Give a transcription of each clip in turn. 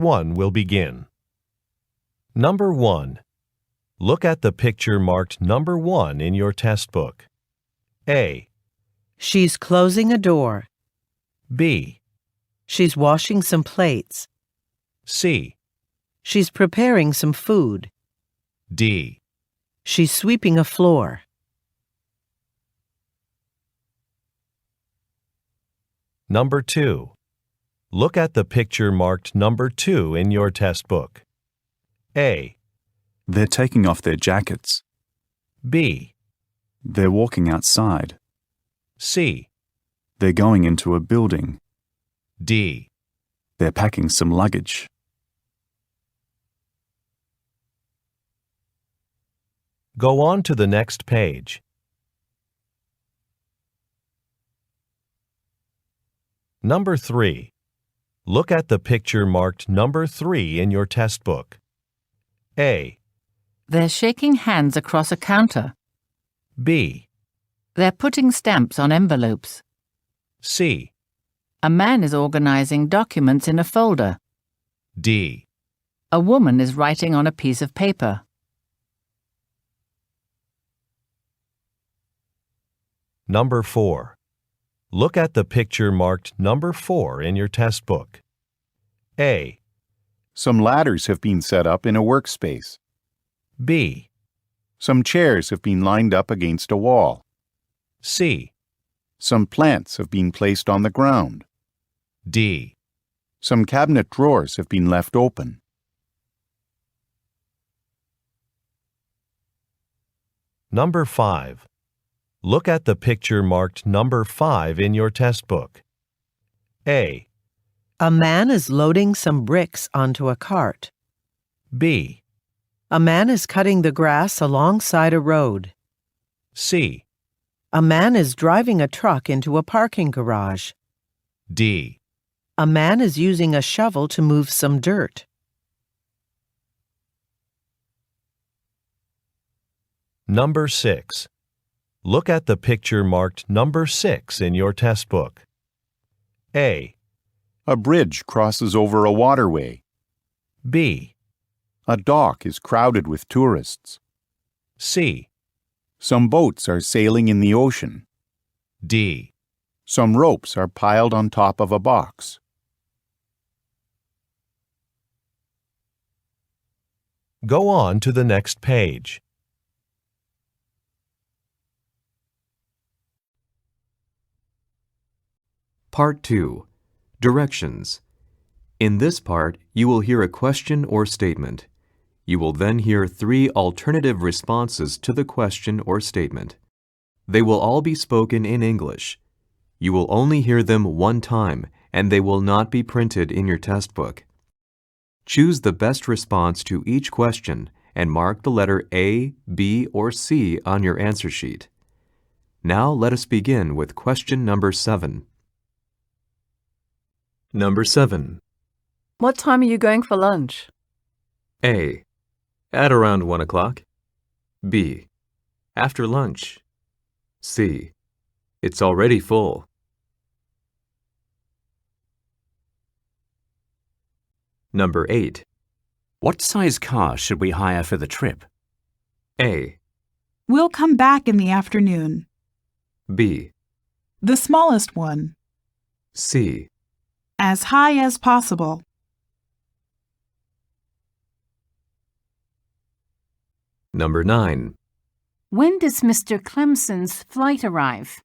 1 will begin. Number 1. Look at the picture marked number 1 in your test book. A. She's closing a door. B. She's washing some plates. C. She's preparing some food. D. She's sweeping a floor. Number 2. Look at the picture marked number 2 in your test book. A. They're taking off their jackets. B. They're walking outside. C. They're going into a building. D. They're packing some luggage. Go on to the next page. Number 3. Look at the picture marked number 3 in your test book. A. They're shaking hands across a counter. B. They're putting stamps on envelopes. C. A man is organizing documents in a folder. D. A woman is writing on a piece of paper. Number 4. Look at the picture marked number 4 in your test book. A. Some ladders have been set up in a workspace. B. Some chairs have been lined up against a wall. C. Some plants have been placed on the ground. D. Some cabinet drawers have been left open. Number 5. Look at the picture marked number 5 in your test book. A. A man is loading some bricks onto a cart. B. A man is cutting the grass alongside a road. C. A man is driving a truck into a parking garage. D. A man is using a shovel to move some dirt. Number 6. Look at the picture marked number 6 in your test book. A. A bridge crosses over a waterway. B. A dock is crowded with tourists. C. Some boats are sailing in the ocean. D. Some ropes are piled on top of a box. Go on to the next page. Part 2. Directions. In this part, you will hear a question or statement. You will then hear 3 alternative responses to the question or statement. They will all be spoken in English. You will only hear them one time, and they will not be printed in your test book. Choose the best response to each question and mark the letter A, B, or C on your answer sheet. Now let us begin with question number 7. Number 7. What time are you going for lunch? A. At around 1 o'clock. B. After lunch. C. It's already full. Number 8. What size car should we hire for the trip? A. We'll come back in the afternoon. B. The smallest one. C. As high as possible. Number 9. When does Mr. Clemson's flight arrive?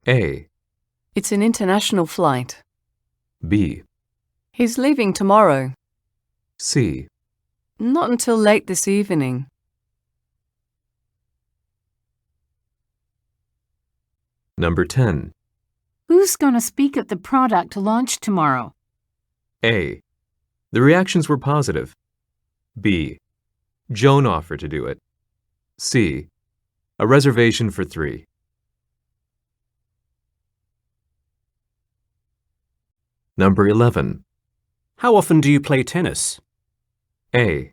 A. It's an international flight. B. He's leaving tomorrow. C. Not until late this evening. Number 10. Who's going to speak at the product launch tomorrow? A. The reactions were positive. B. Joan offered to do it. C. A reservation for 3. Number 11. How often do you play tennis? A.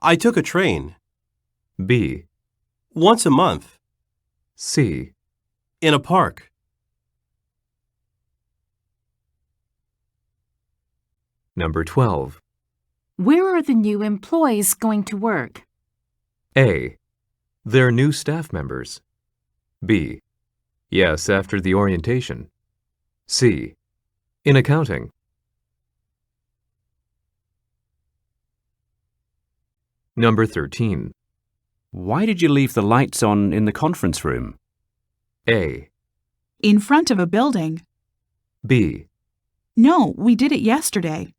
I took a train. B. Once a month. C. In a park. Number 12. Where are the new employees going to work? A. They're new staff members. B. Yes, after the orientation. C. In accounting. Number 13. Why did you leave the lights on in the conference room? A. In front of a building. B. No, we did it yesterday.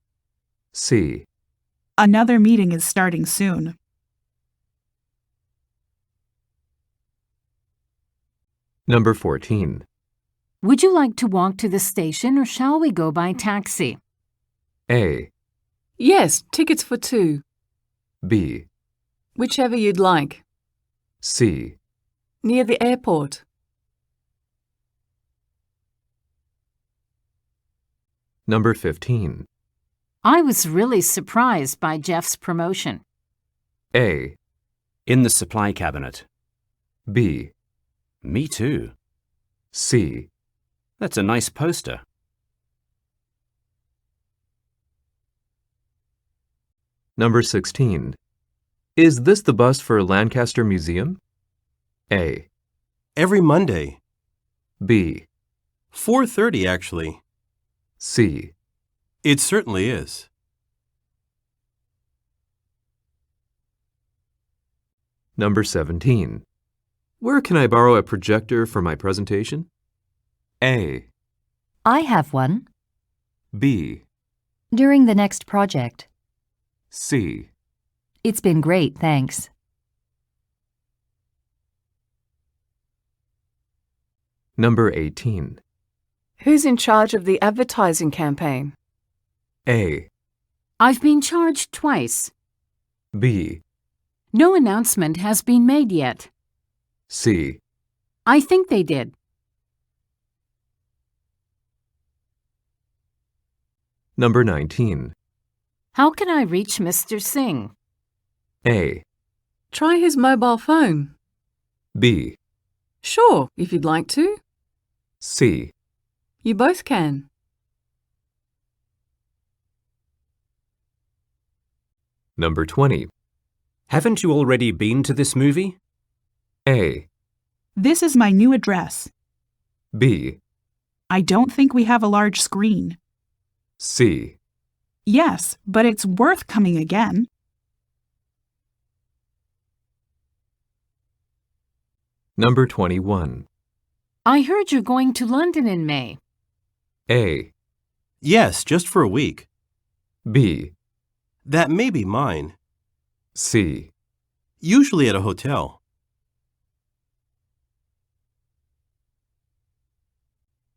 C. Another meeting is starting soon. Number 14. Would you like to walk to the station or shall we go by taxi? A. Yes, tickets for 2. B. Whichever you'd like. C. Near the airport. Number 15. I was really surprised by Jeff's promotion. A. In the supply cabinet. B. Me too. C. That's a nice poster. Number 16. Is this the bus for Lancaster Museum? A. Every Monday. B. 4:30, actually. C. It certainly is. Number 17. Where can I borrow a projector for my presentation? A. I have one. B. During the next project. C. It's been great, thanks. Number 18. Who's in charge of the advertising campaign? A. I've been charged twice. B. No announcement has been made yet. C. I think they did. Number 19. How can I reach Mr. Singh? A. Try his mobile phone. B. Sure, if you'd like to. C. You both can. Number 20. Haven't you already been to this movie? A. This is my new address. B. I don't think we have a large screen. C. Yes, but it's worth coming again. Number 21. I heard you're going to London in May. A. Yes, just for a week. B. That may be mine. C. Usually at a hotel.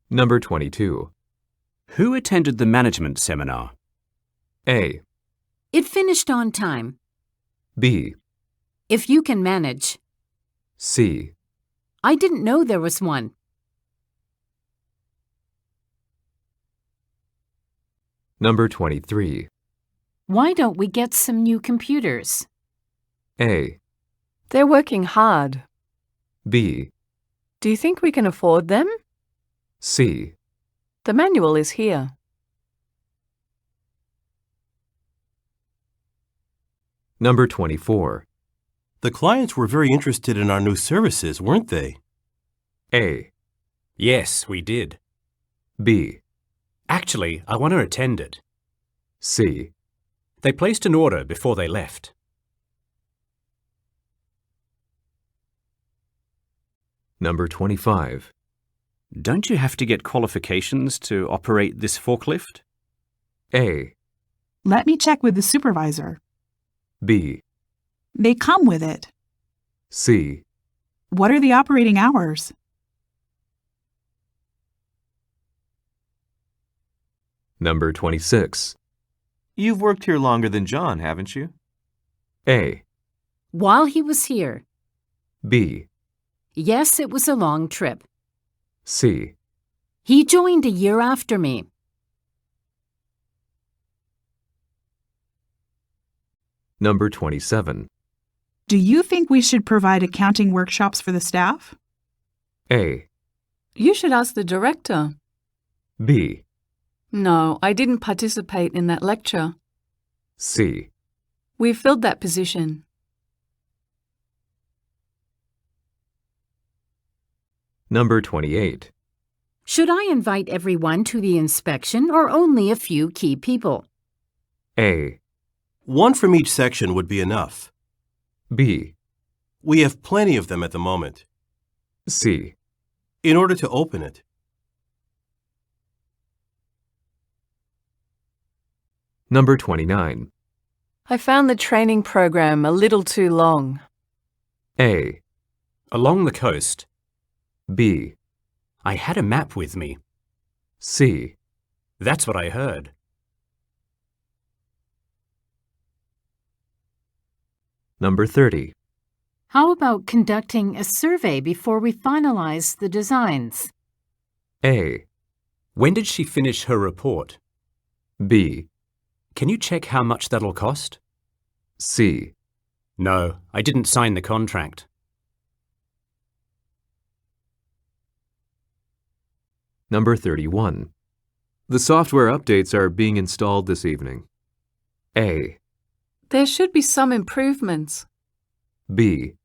Number 22. Who attended the management seminar? A. It finished on time. B. If you can manage. C. I didn't know there was one. Number 23. Why don't we get some new computers? A. They're working hard. B. Do you think we can afford them? C. The manual is here. Number 24. The clients were very interested in our new services, weren't they? A. Yes, we did. B. Actually, I want to attend it. C. They placed an order before they left. Number 25. Don't you have to get qualifications to operate this forklift? A. Let me check with the supervisor. B. They come with it. C. What are the operating hours? Number 26. You've worked here longer than John, haven't you? A. While he was here. B. Yes, it was a long trip. C. He joined a year after me. Number 27. Do you think we should provide accounting workshops for the staff? A. You should ask the director. B. No, I didn't participate in that lecture. C. We filled that position. Number 28. Should I invite everyone to the inspection or only a few key people? A. One from each section would be enough. B. We have plenty of them at the moment. C. In order to open it. Number 29. I found the training program a little too long. A. Along the coast. B. I had a map with me. C. That's what I heard. Number 30. How about conducting a survey before we finalize the designs? A. When did she finish her report? B. Can you check how much that'll cost? C. No, I didn't sign the contract. Number 31. The software updates are being installed this evening. A. There should be some improvements. B.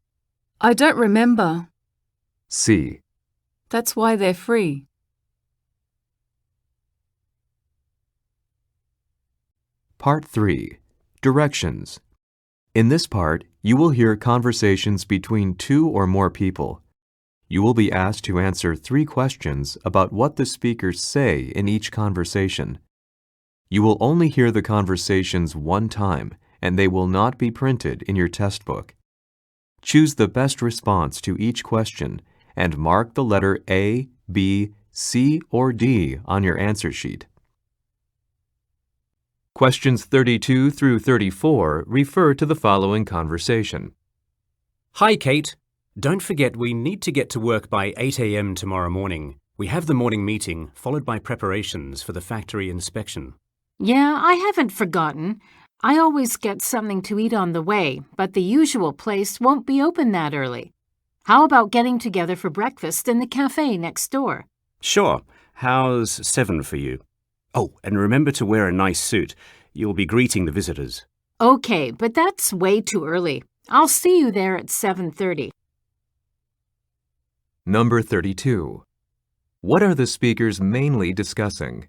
I don't remember. C. That's why they're free. Part 3. Directions. In this part, you will hear conversations between 2 or more people. You will be asked to answer 3 questions about what the speakers say in each conversation. You will only hear the conversations one time, and they will not be printed in your test book. Choose the best response to each question and mark the letter A, B, C, or D on your answer sheet. Questions 32 through 34 refer to the following conversation. Hi, Kate. Don't forget we need to get to work by 8 a.m. tomorrow morning. We have the morning meeting, followed by preparations for the factory inspection. Yeah, I haven't forgotten. I always get something to eat on the way, but the usual place won't be open that early. How about getting together for breakfast in the cafe next door? Sure. How's 7 for you? Oh, and remember to wear a nice suit. You'll be greeting the visitors. Okay, but that's way too early. I'll see you there at 7:30. Number 32. What are the speakers mainly discussing?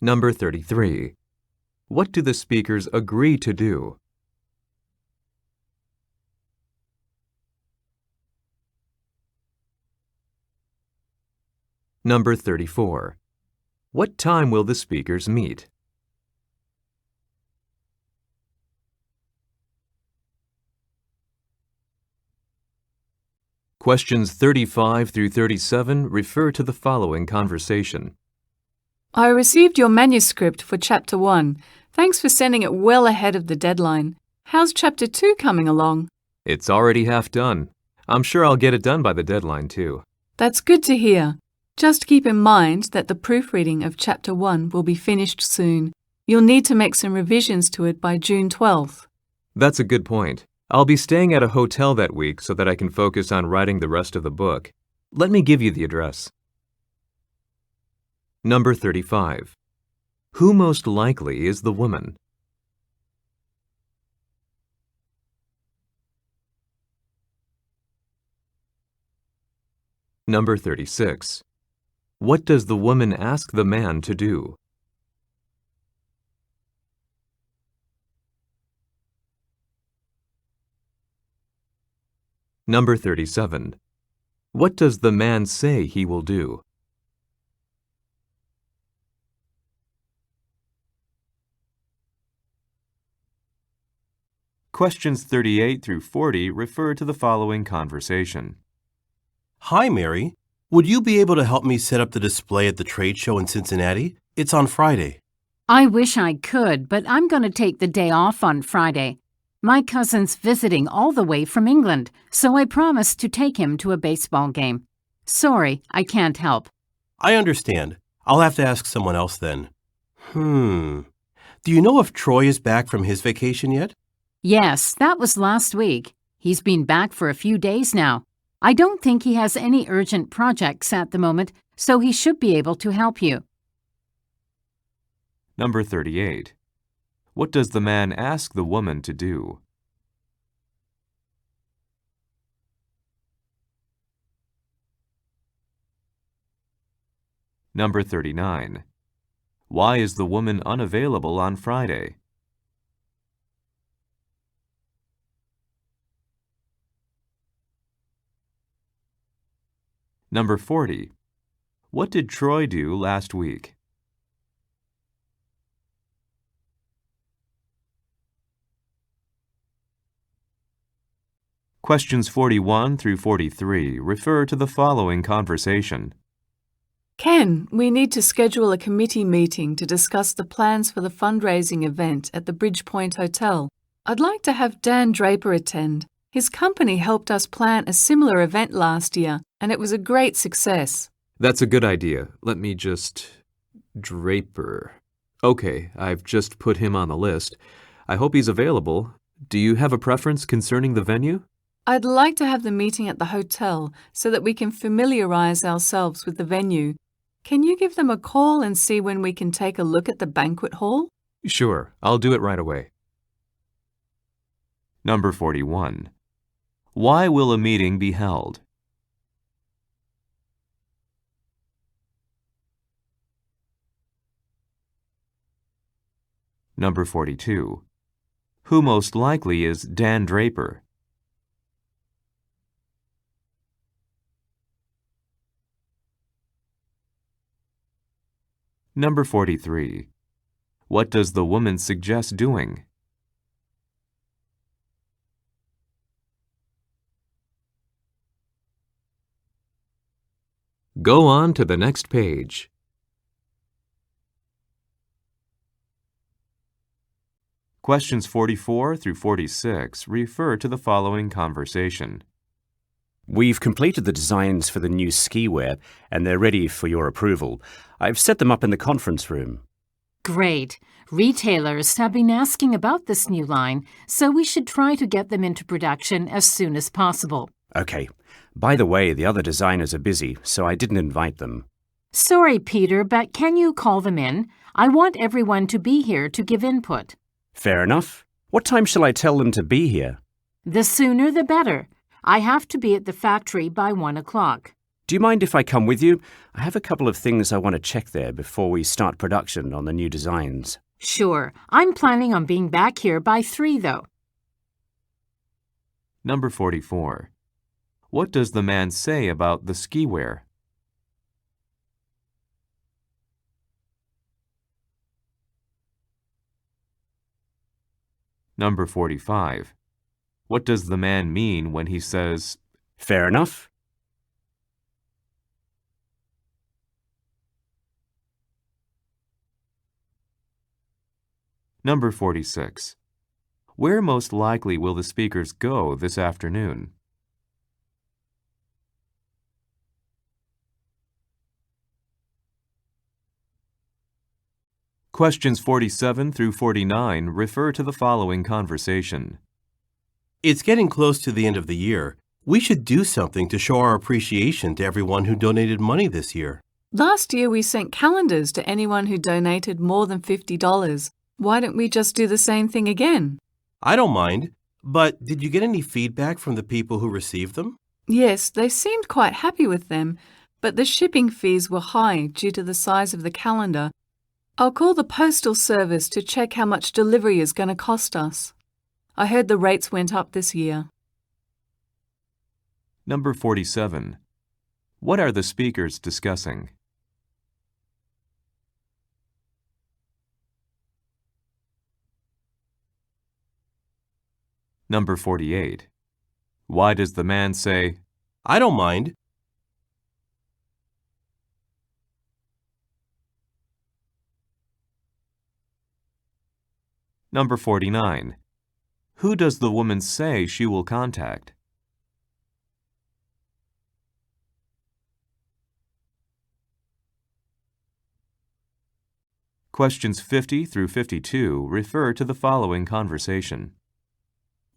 Number 33. What do the speakers agree to do? Number 34. What time will the speakers meet? Questions 35 through 37 refer to the following conversation. I received your manuscript for Chapter 1. Thanks for sending it well ahead of the deadline. How's Chapter 2 coming along? It's already half done. I'm sure I'll get it done by the deadline, too. That's good to hear. Just keep in mind that the proofreading of Chapter 1 will be finished soon. You'll need to make some revisions to it by June 12th. That's a good point. I'll be staying at a hotel that week so that I can focus on writing the rest of the book. Let me give you the address. Number 35. Who most likely is the woman? Number 36. What does the woman ask the man to do? Number 37. What does the man say he will do? Questions 38 through 40 refer to the following conversation. Hi, Mary. Would you be able to help me set up the display at the trade show in Cincinnati? It's on Friday. I wish I could, but I'm going to take the day off on Friday. My cousin's visiting all the way from England, so I promised to take him to a baseball game. Sorry, I can't help. I understand. I'll have to ask someone else then. Do you know if Troy is back from his vacation yet? Yes, that was last week. He's been back for a few days now. I don't think he has any urgent projects at the moment, so he should be able to help you. Number 38. What does the man ask the woman to do? Number 39. Why is the woman unavailable on Friday? Number 40. What did Troy do last week? Questions 41 through 43 refer to the following conversation. Ken, we need to schedule a committee meeting to discuss the plans for the fundraising event at the Bridgepoint Hotel. I'd like to have Dan Draper attend. His company helped us plan a similar event last year, and it was a great success. That's a good idea. Let me just... Draper. Okay, I've just put him on the list. I hope he's available. Do you have a preference concerning the venue? I'd like to have the meeting at the hotel so that we can familiarize ourselves with the venue. Can you give them a call and see when we can take a look at the banquet hall? Sure, I'll do it right away. Number 41. Why will a meeting be held? Number 42. Who most likely is Dan Draper? Number 43. What does the woman suggest doing? Go on to the next page. Questions 44 through 46 refer to the following conversation. We've completed the designs for the new skiwear, and they're ready for your approval. I've set them up in the conference room. Great. Retailers have been asking about this new line, so we should try to get them into production as soon as possible. Okay. By the way, the other designers are busy, so I didn't invite them. Sorry, Peter, but can you call them in? I want everyone to be here to give input. Fair enough. What time shall I tell them to be here? The sooner the better. I have to be at the factory by 1 o'clock. Do you mind if I come with you? I have a couple of things I want to check there before we start production on the new designs. Sure. I'm planning on being back here by 3, though. Number 44. What does the man say about the skiwear? Number 45. What does the man mean when he says, Fair enough? Number 46. Where most likely will the speakers go this afternoon? Questions 47 through 49 refer to the following conversation. It's getting close to the end of the year. We should do something to show our appreciation to everyone who donated money this year. Last year we sent calendars to anyone who donated more than $50. Why don't we just do the same thing again? I don't mind, but did you get any feedback from the people who received them? Yes, they seemed quite happy with them, but the shipping fees were high due to the size of the calendar. I'll call the postal service to check how much delivery is going to cost us. I heard the rates went up this year. Number 47. What are the speakers discussing? Number 48. Why does the man say, I don't mind? Number 49. Who does the woman say she will contact? Questions 50 through 52 refer to the following conversation.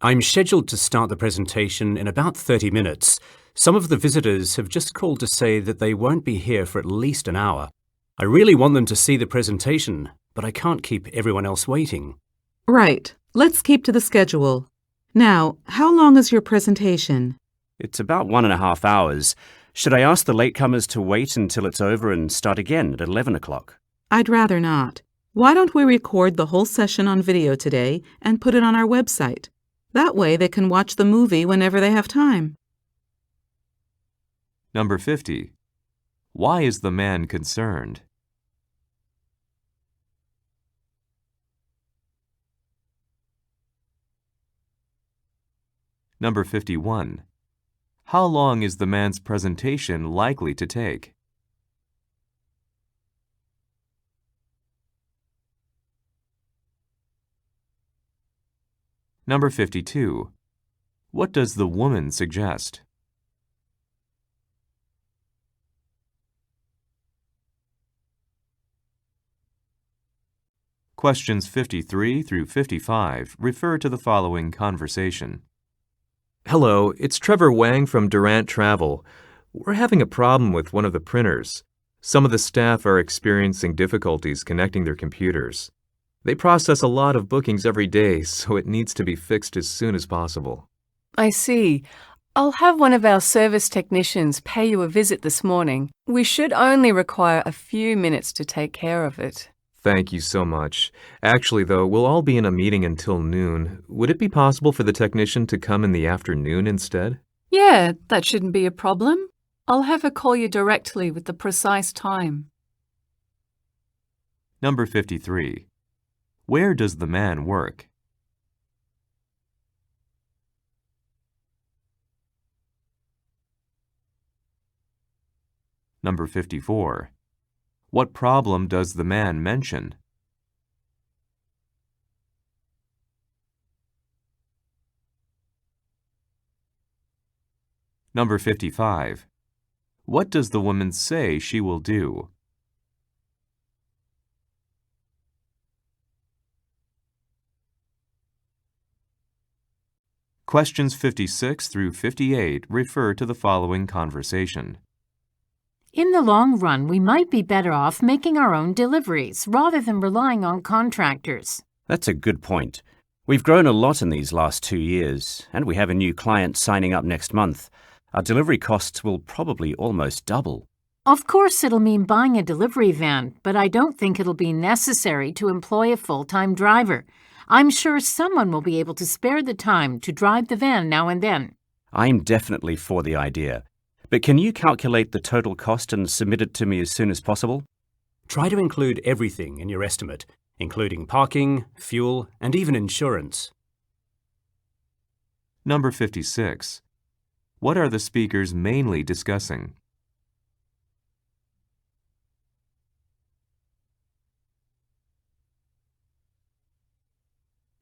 I'm scheduled to start the presentation in about 30 minutes. Some of the visitors have just called to say that they won't be here for at least an hour. I really want them to see the presentation, but I can't keep everyone else waiting. Right. Let's keep to the schedule. Now, how long is your presentation? It's about 1.5 hours. Should I ask the latecomers to wait until it's over and start again at 11 o'clock? I'd rather not. Why don't we record the whole session on video today and put it on our website? That way they can watch the movie whenever they have time. Number 50. Why is the man concerned? Number 51. How long is the man's presentation likely to take? Number 52. What does the woman suggest? Questions 53 through 55 refer to the following conversation. Hello, it's Trevor Wang from Durant Travel. We're having a problem with one of the printers. Some of the staff are experiencing difficulties connecting their computers. They process a lot of bookings every day, so it needs to be fixed as soon as possible. I see. I'll have one of our service technicians pay you a visit this morning. We should only require a few minutes to take care of it. Thank you so much. Actually, though, we'll all be in a meeting until noon. Would it be possible for the technician to come in the afternoon instead? Yeah, that shouldn't be a problem. I'll have her call you directly with the precise time. Number 53. Where does the man work? Number 54. What problem does the man mention? Number 55. What does the woman say she will do? Questions 56 through 58 refer to the following conversation. In the long run, we might be better off making our own deliveries rather than relying on contractors. That's a good point. We've grown a lot in these last 2 years, and we have a new client signing up next month. Our delivery costs will probably almost double. Of course, it'll mean buying a delivery van, but I don't think it'll be necessary to employ a full-time driver. I'm sure someone will be able to spare the time to drive the van now and then. I'm definitely for the idea. But can you calculate the total cost and submit it to me as soon as possible? Try to include everything in your estimate, including parking, fuel, and even insurance. Number 56. What are the speakers mainly discussing?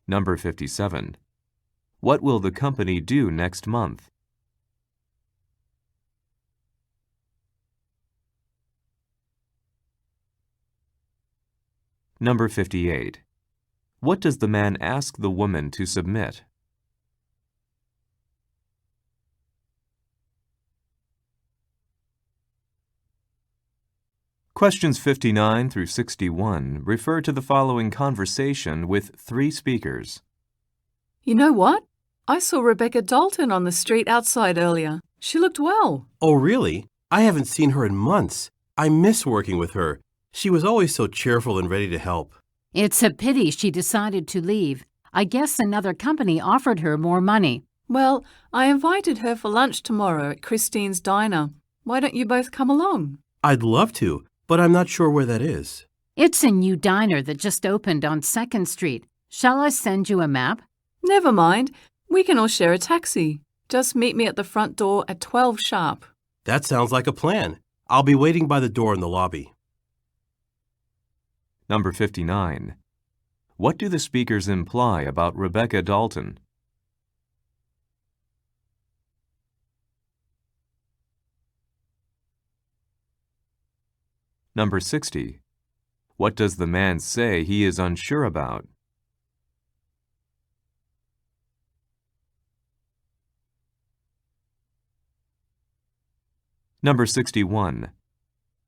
Number 57. What will the company do next month? Number 58. What does the man ask the woman to submit? Questions 59 through 61 refer to the following conversation with 3 speakers. You know what? I saw Rebecca Dalton on the street outside earlier. She looked well. Oh, really? I haven't seen her in months. I miss working with her. She was always so cheerful and ready to help. It's a pity she decided to leave. I guess another company offered her more money. Well, I invited her for lunch tomorrow at Christine's Diner. Why don't you both come along? I'd love to, but I'm not sure where that is. It's a new diner that just opened on 2nd Street. Shall I send you a map? Never mind. We can all share a taxi. Just meet me at the front door at 12 sharp. That sounds like a plan. I'll be waiting by the door in the lobby. Number 59. What do the speakers imply about Rebecca Dalton? Number 60. What does the man say he is unsure about? Number 61.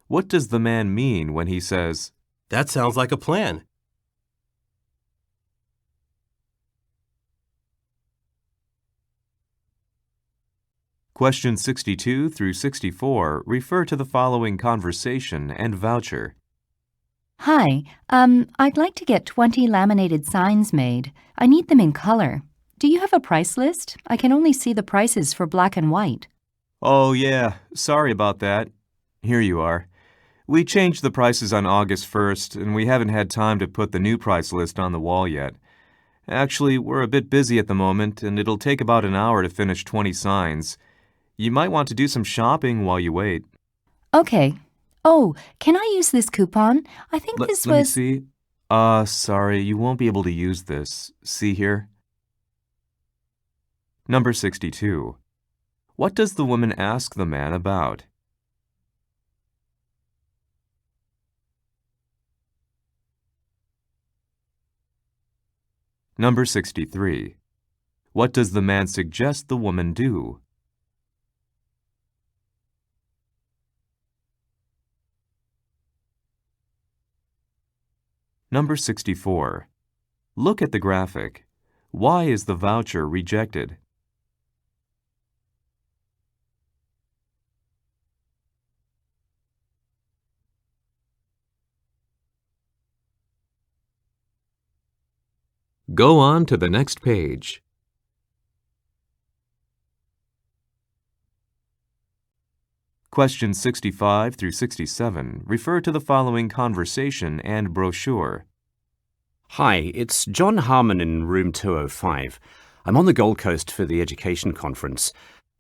What does the man mean when he says, That sounds like a plan. Questions 62 through 64 refer to the following conversation and voucher. Hi, I'd like to get 20 laminated signs made. I need them in color. Do you have a price list? I can only see the prices for black and white. Oh, yeah, sorry about that. Here you are. We changed the prices on August 1st, and we haven't had time to put the new price list on the wall yet. Actually, we're a bit busy at the moment, and it'll take about an hour to finish 20 signs. You might want to do some shopping while you wait. Okay. Oh, can I use this coupon? I think this Let me was... see. Sorry, you won't be able to use this. See here? Number 62. What does the woman ask the man about? Number 63. What does the man suggest the woman do? Number 64. Look at the graphic. Why is the voucher rejected? Go on to the next page. Questions 65 through 67 refer to the following conversation and brochure. Hi, it's John Harmon in room 205. I'm on the Gold Coast for the education conference.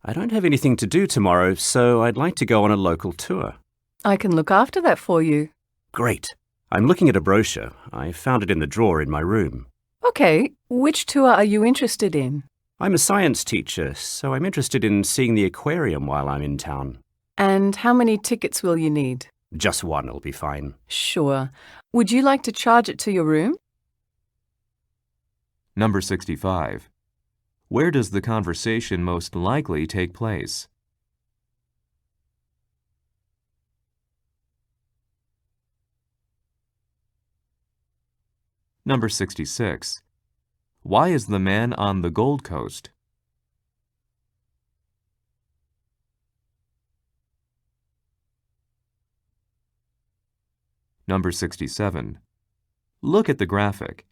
I don't have anything to do tomorrow, so I'd like to go on a local tour. I can look after that for you. Great. I'm looking at a brochure. I found it in the drawer in my room. Okay, which tour are you interested in? I'm a science teacher, so I'm interested in seeing the aquarium while I'm in town. And how many tickets will you need? Just one will be fine. Sure. Would you like to charge it to your room? Number 65. Where does the conversation most likely take place? Number 66. Why is the man on the Gold Coast? Number 67. Look at the graphic.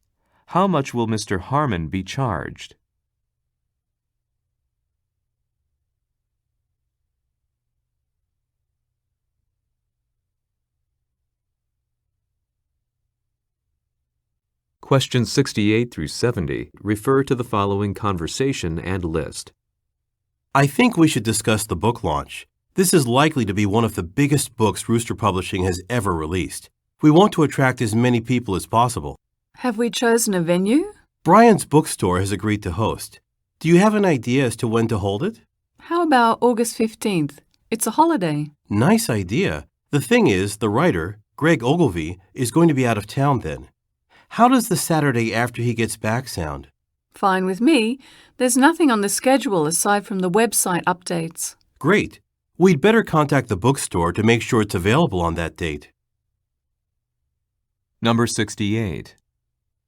How much will Mr. Harmon be charged? Questions 68 through 70 refer to the following conversation and list. I think we should discuss the book launch. This is likely to be one of the biggest books Rooster Publishing has ever released. We want to attract as many people as possible. Have we chosen a venue? Brian's bookstore has agreed to host. Do you have an idea as to when to hold it? How about August 15th? It's a holiday. Nice idea. The thing is, the writer, Greg Ogilvy, is going to be out of town then. How does the Saturday after he gets back sound? Fine with me. There's nothing on the schedule aside from the website updates. Great. We'd better contact the bookstore to make sure it's available on that date. Number 68.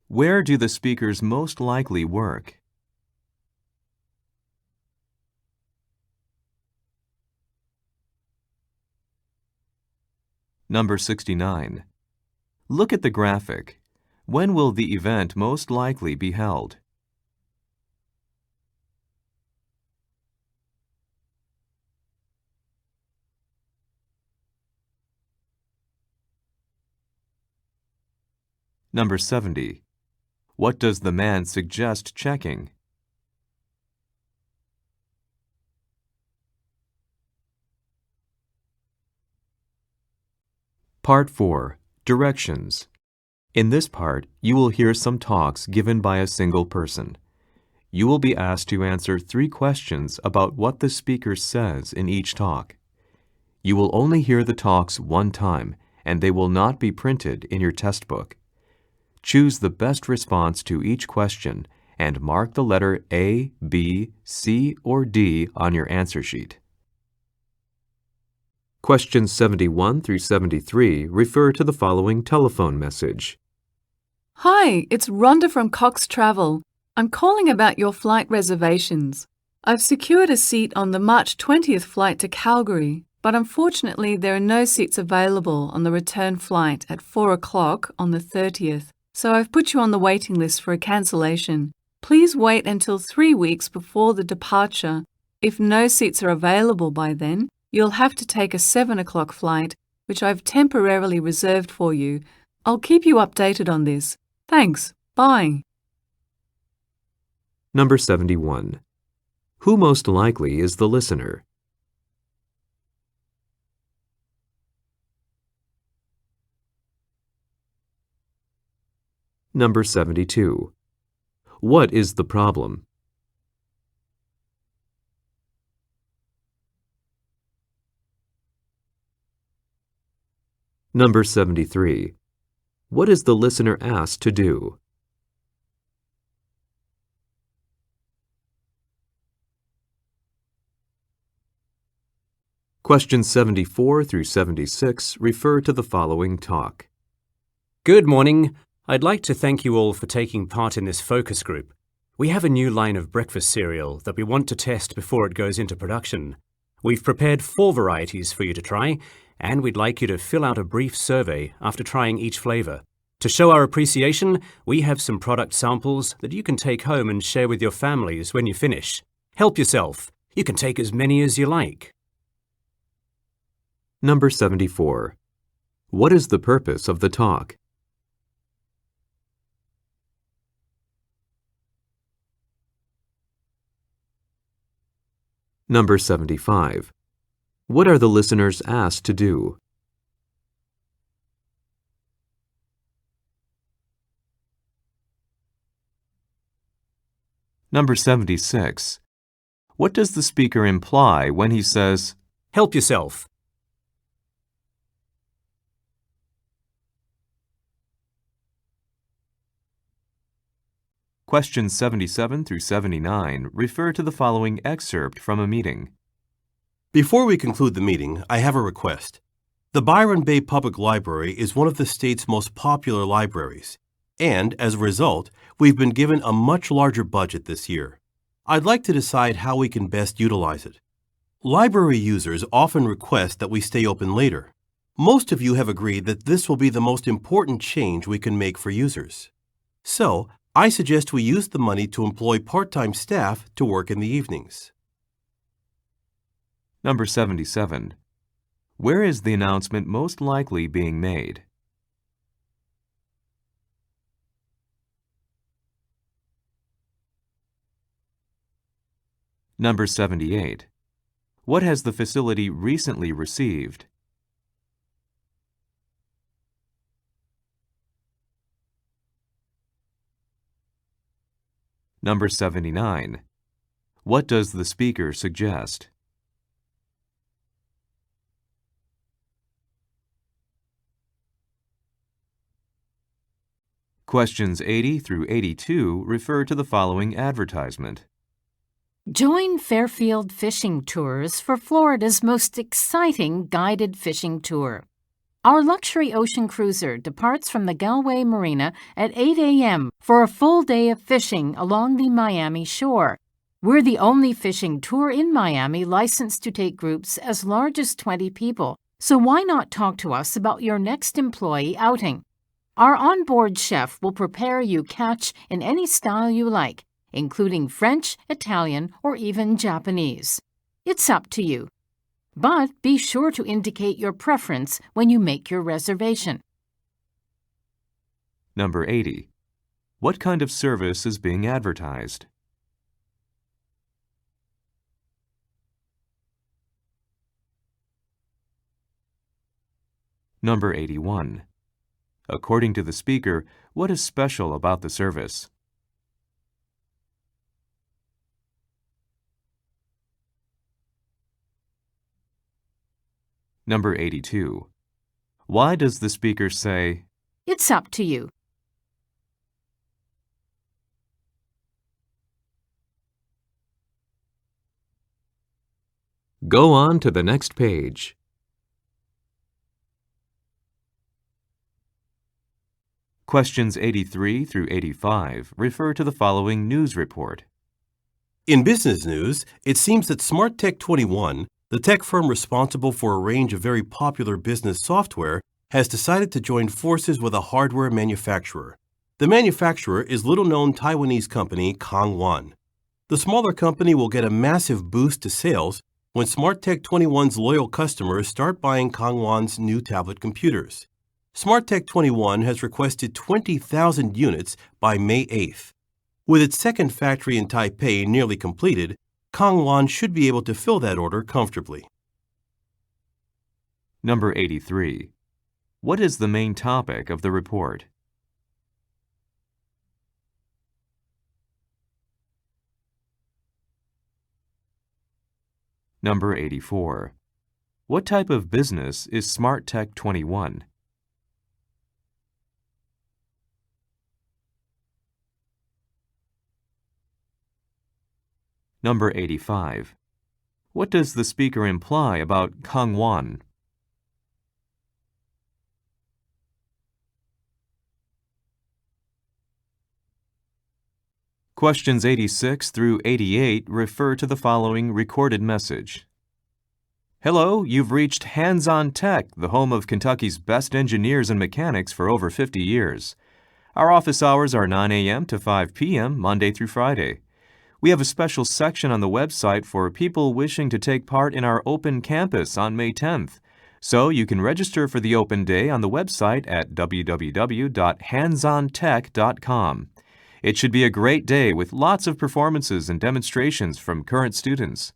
Where do the speakers most likely work? Number 69. Look at the graphic. When will the event most likely be held? Number 70. What does the man suggest checking? Part 4. Directions. In this part, you will hear some talks given by a single person. You will be asked to answer 3 questions about what the speaker says in each talk. You will only hear the talks one time, and they will not be printed in your test book. Choose the best response to each question and mark the letter A, B, C, or D on your answer sheet. Questions 71 through 73 refer to the following telephone message. Hi, it's Rhonda from Cox Travel. I'm calling about your flight reservations. I've secured a seat on the March 20th flight to Calgary, but unfortunately there are no seats available on the return flight at 4 o'clock on the 30th, so I've put you on the waiting list for a cancellation. Please wait until 3 weeks before the departure. If no seats are available by then, you'll have to take a 7 o'clock flight, which I've temporarily reserved for you. I'll keep you updated on this. Thanks. Bye. Number 71. Who most likely is the listener? Number 72. What is the problem? Number 73. What is the listener asked to do? Questions 74 through 76 refer to the following talk. Good morning. I'd like to thank you all for taking part in this focus group. We have a new line of breakfast cereal that we want to test before it goes into production. We've prepared 4 varieties for you to try, and we'd like you to fill out a brief survey after trying each flavor. To show our appreciation, we have some product samples that you can take home and share with your families when you finish. Help yourself. You can take as many as you like. Number 74. What is the purpose of the talk? Number 75. What are the listeners asked to do? Number 76. What does the speaker imply when he says, Help yourself? Questions 77 through 79 refer to the following excerpt from a meeting. Before we conclude the meeting, I have a request. The Byron Bay Public Library is one of the state's most popular libraries, and as a result, we've been given a much larger budget this year. I'd like to decide how we can best utilize it. Library users often request that we stay open later. Most of you have agreed that this will be the most important change we can make for users. So, I suggest we use the money to employ part-time staff to work in the evenings. Number 77. Where is the announcement most likely being made? Number 78. What has the facility recently received? Number 79. What does the speaker suggest? Questions 80 through 82 refer to the following advertisement. Join Fairfield Fishing Tours for Florida's most exciting guided fishing tour. Our luxury ocean cruiser departs from the Galway Marina at 8 a.m. for a full day of fishing along the Miami shore. We're the only fishing tour in Miami licensed to take groups as large as 20 people, so why not talk to us about your next employee outing? Our onboard chef will prepare you catch in any style you like, including French, Italian, or even Japanese. It's up to you. But be sure to indicate your preference when you make your reservation. Number 80. What kind of service is being advertised? Number 81. According to the speaker, what is special about the service? Number 82. Why does the speaker say, It's up to you? Go on to the next page. Questions 83 through 85 refer to the following news report. In business news, it seems that SmartTech21, the tech firm responsible for a range of very popular business software, has decided to join forces with a hardware manufacturer. The manufacturer is little-known Taiwanese company Kangwan. The smaller company will get a massive boost to sales when SmartTech21's loyal customers start buying Kangwan's new tablet computers. SmartTech21 has requested 20,000 units by May 8th. With its second factory in Taipei nearly completed, Kangwan should be able to fill that order comfortably. Number 83. What is the main topic of the report? Number 84. What type of business is SmartTech21? Number 85. What does the speaker imply about Kangwan? Questions 86 through 88 refer to the following recorded message. Hello, you've reached Hands-On Tech, the home of Kentucky's best engineers and mechanics for over 50 years. Our office hours are 9 a.m. to 5 p.m. Monday through Friday. We have a special section on the website for people wishing to take part in our open campus on May 10th. So you can register for the open day on the website at www.handsontech.com. It should be a great day with lots of performances and demonstrations from current students.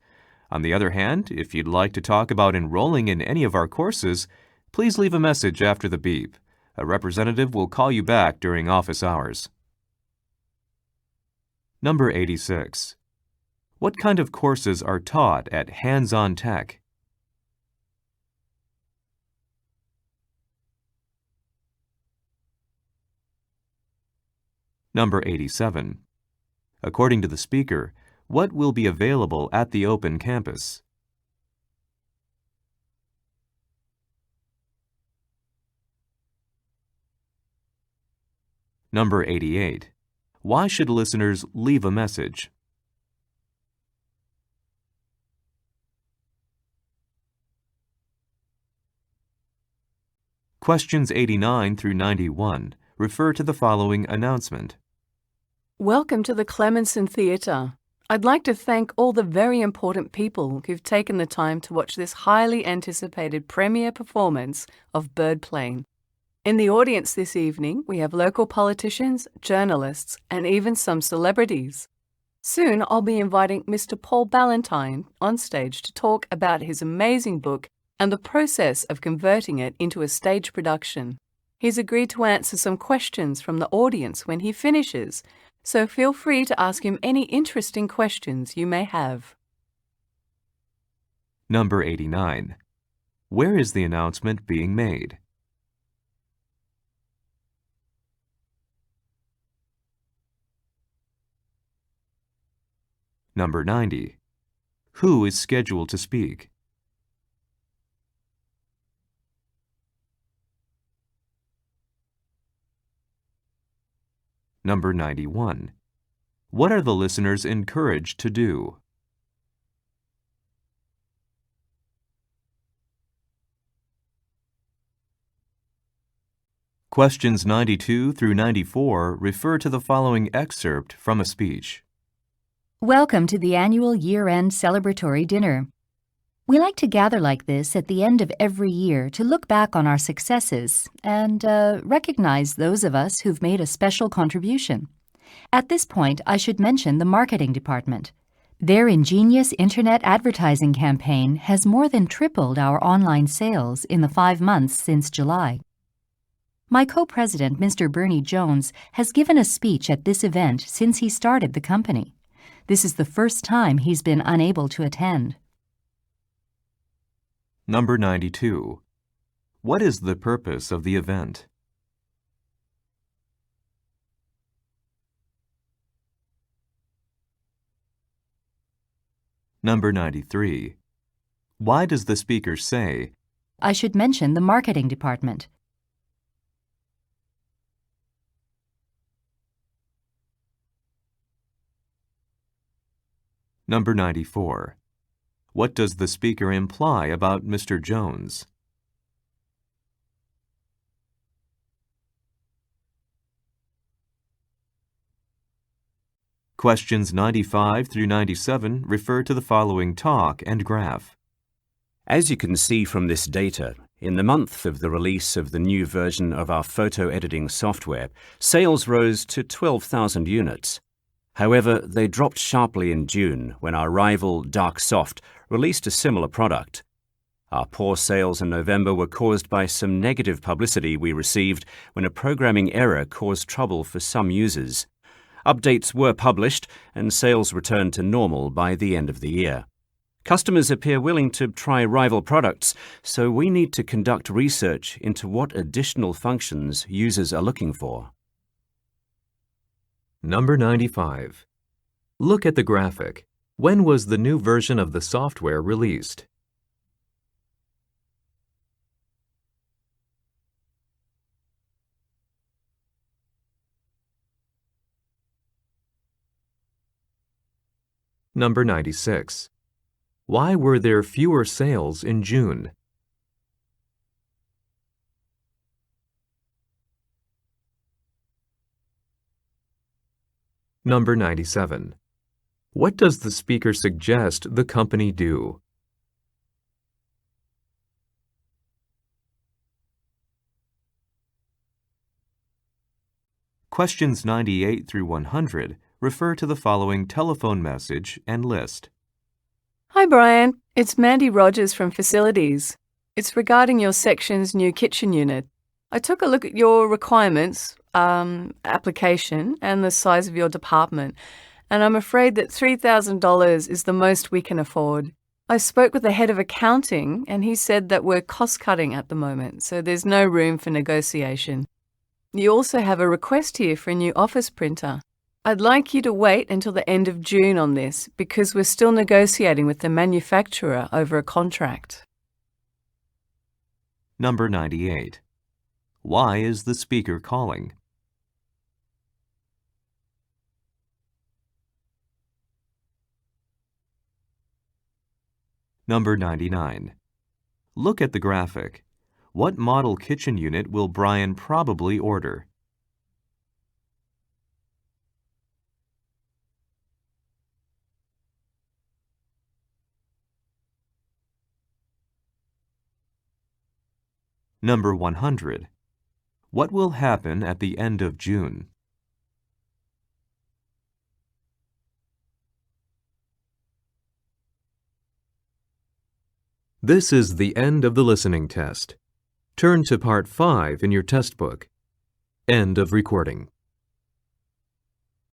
On the other hand, if you'd like to talk about enrolling in any of our courses, please leave a message after the beep. A representative will call you back during office hours. Number 86. What kind of courses are taught at Hands-On Tech? Number 87. According to the speaker, what will be available at the open campus? Number 88. Why should listeners leave a message? Questions 89 through 91 refer to the following announcement. Welcome to the Clemenson Theatre. I'd like to thank all the very important people who've taken the time to watch this highly anticipated premiere performance of Birdplane. In the audience this evening, we have local politicians, journalists, and even some celebrities. Soon, I'll be inviting Mr. Paul Ballantyne on stage to talk about his amazing book and the process of converting it into a stage production. He's agreed to answer some questions from the audience when he finishes, so feel free to ask him any interesting questions you may have. Number 89. Where is the announcement being made? Number 90. Who is scheduled to speak? Number 91. What are the listeners encouraged to do? Questions 92 through 94 refer to the following excerpt from a speech. Welcome to the annual year-end celebratory dinner. We like to gather like this at the end of every year to look back on our successes and recognize those of us who've made a special contribution. At this point, I should mention the marketing department. Their ingenious internet advertising campaign has more than tripled our online sales in the 5 months since July. My co-president, Mr. Bernie Jones, has given a speech at this event since he started the company. This is the first time he's been unable to attend. Number 92. What is the purpose of the event? Number 93. Why does the speaker say, I should mention the marketing department. Number 94. What does the speaker imply about Mr. Jones? Questions 95 through 97 refer to the following talk and graph. As you can see from this data, in the month of the release of the new version of our photo editing software, sales rose to 12,000 units. However, they dropped sharply in June when our rival DarkSoft released a similar product. Our poor sales in November were caused by some negative publicity we received when a programming error caused trouble for some users. Updates were published and sales returned to normal by the end of the year. Customers appear willing to try rival products, so we need to conduct research into what additional functions users are looking for. Number 95. Look at the graphic. When was the new version of the software released? Number 96. Why were there fewer sales in June? Number 97. What does the speaker suggest the company do? Questions 98 through 100 refer to the following telephone message and list. Hi, Brian. It's Mandy Rogers from Facilities. It's regarding your section's new kitchen unit. I took a look at your requirements, application, and the size of your department, and I'm afraid that $3,000 is the most we can afford. I spoke with the head of accounting, and he said that we're cost-cutting at the moment, so there's no room for negotiation. You also have a request here for a new office printer. I'd like you to wait until the end of June on this because we're still negotiating with the manufacturer over a contract. Number 98. Why is the speaker calling? Number 99. Look at the graphic. What model kitchen unit will Brian probably order? Number 100. What will happen at the end of June? This is the end of the listening test. Turn to Part 5 in your test book. End of recording.